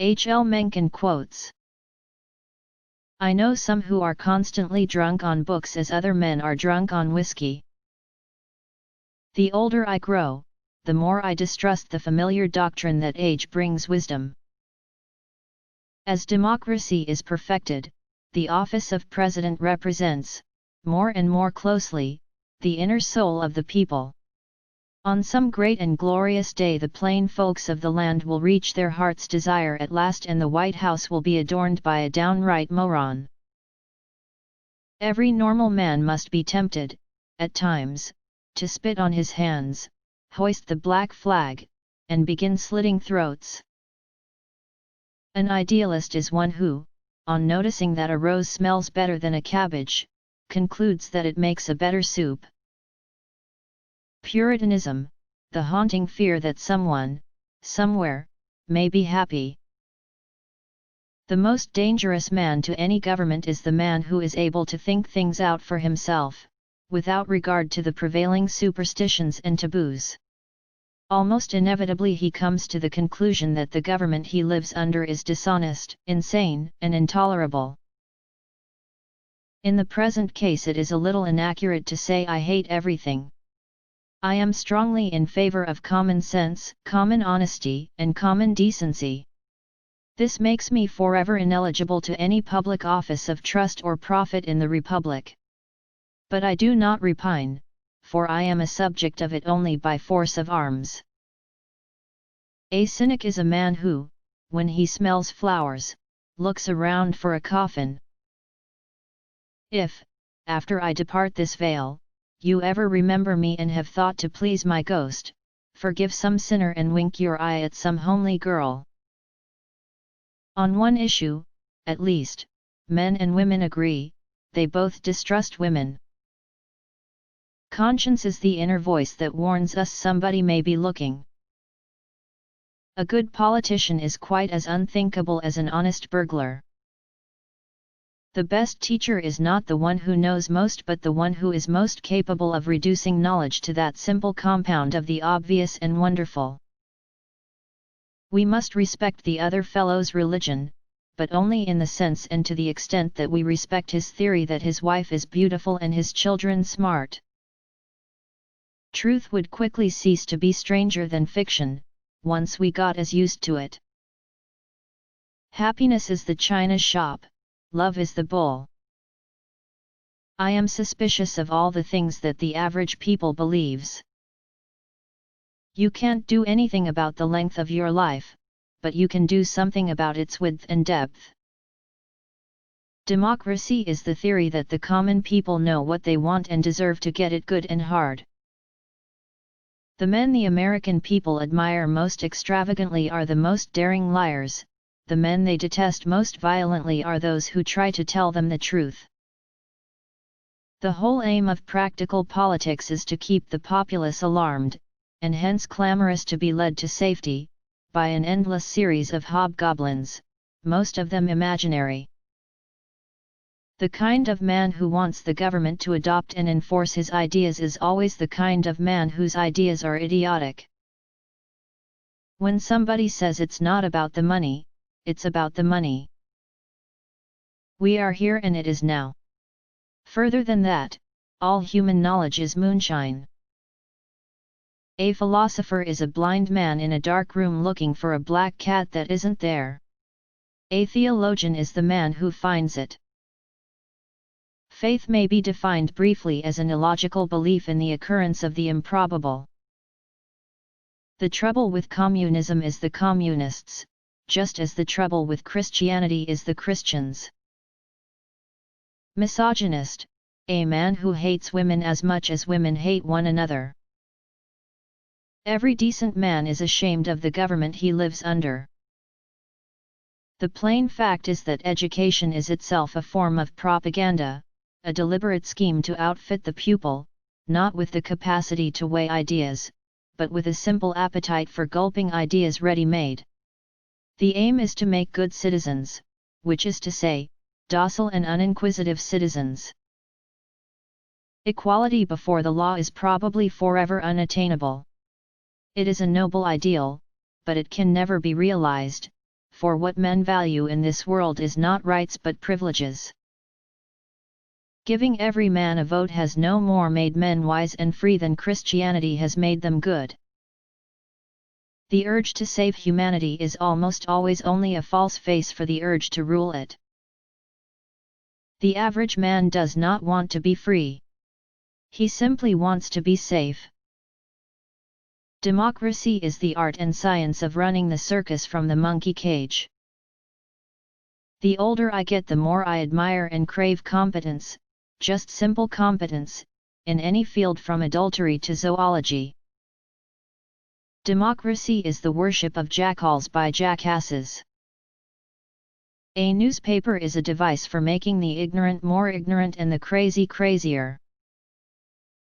Mencken Quotes. I know some who are constantly drunk on books as other men are drunk on whiskey. The older I grow, the more I distrust the familiar doctrine that age brings wisdom. As democracy is perfected, the office of president represents, more and more closely, the inner soul of the people. On some great and glorious day the plain folks of the land will reach their heart's desire at last, and the White House will be adorned by a downright moron. Every normal man must be tempted, at times, to spit on his hands, hoist the black flag, and begin slitting throats. An idealist is one who, on noticing that a rose smells better than a cabbage, concludes that it makes a better soup. Puritanism, the haunting fear that someone, somewhere, may be happy. The most dangerous man to any government is the man who is able to think things out for himself, without regard to the prevailing superstitions and taboos. Almost inevitably he comes to the conclusion that the government he lives under is dishonest, insane, and intolerable. In the present case it is a little inaccurate to say I hate everything. I am strongly in favor of common sense, common honesty, and common decency. This makes me forever ineligible to any public office of trust or profit in the Republic. But I do not repine, for I am a subject of it only by force of arms. A cynic is a man who, when he smells flowers, looks around for a coffin. If, after I depart this vale, you ever remember me and have thought to please my ghost, forgive some sinner and wink your eye at some homely girl. On one issue, at least, men and women agree, they both distrust women. Conscience is the inner voice that warns us somebody may be looking. A good politician is quite as unthinkable as an honest burglar. The best teacher is not the one who knows most but the one who is most capable of reducing knowledge to that simple compound of the obvious and wonderful. We must respect the other fellow's religion, but only in the sense and to the extent that we respect his theory that his wife is beautiful and his children smart. Truth would quickly cease to be stranger than fiction, once we got as used to it. Happiness is the china shop. Love is the bull. I am suspicious of all the things that the average people believes. You can't do anything about the length of your life, but you can do something about its width and depth. Democracy is the theory that the common people know what they want and deserve to get it good and hard. The men the American people admire most extravagantly are the most daring liars. The men they detest most violently are those who try to tell them the truth. The whole aim of practical politics is to keep the populace alarmed, and hence clamorous to be led to safety, by an endless series of hobgoblins, most of them imaginary. The kind of man who wants the government to adopt and enforce his ideas is always the kind of man whose ideas are idiotic. When somebody says it's not about the money, it's about the money. We are here and it is now. Further than that, all human knowledge is moonshine. A philosopher is a blind man in a dark room looking for a black cat that isn't there. A theologian is the man who finds it. Faith may be defined briefly as an illogical belief in the occurrence of the improbable. The trouble with communism is the communists, just as the trouble with Christianity is the Christians. Misogynist, a man who hates women as much as women hate one another. Every decent man is ashamed of the government he lives under. The plain fact is that education is itself a form of propaganda, a deliberate scheme to outfit the pupil, not with the capacity to weigh ideas, but with a simple appetite for gulping ideas ready-made. The aim is to make good citizens, which is to say, docile and uninquisitive citizens. Equality before the law is probably forever unattainable. It is a noble ideal, but it can never be realized, for what men value in this world is not rights but privileges. Giving every man a vote has no more made men wise and free than Christianity has made them good. The urge to save humanity is almost always only a false face for the urge to rule it. The average man does not want to be free. He simply wants to be safe. Democracy is the art and science of running the circus from the monkey cage. The older I get, the more I admire and crave competence, just simple competence, in any field from adultery to zoology. Democracy is the worship of jackals by jackasses. A newspaper is a device for making the ignorant more ignorant and the crazy crazier.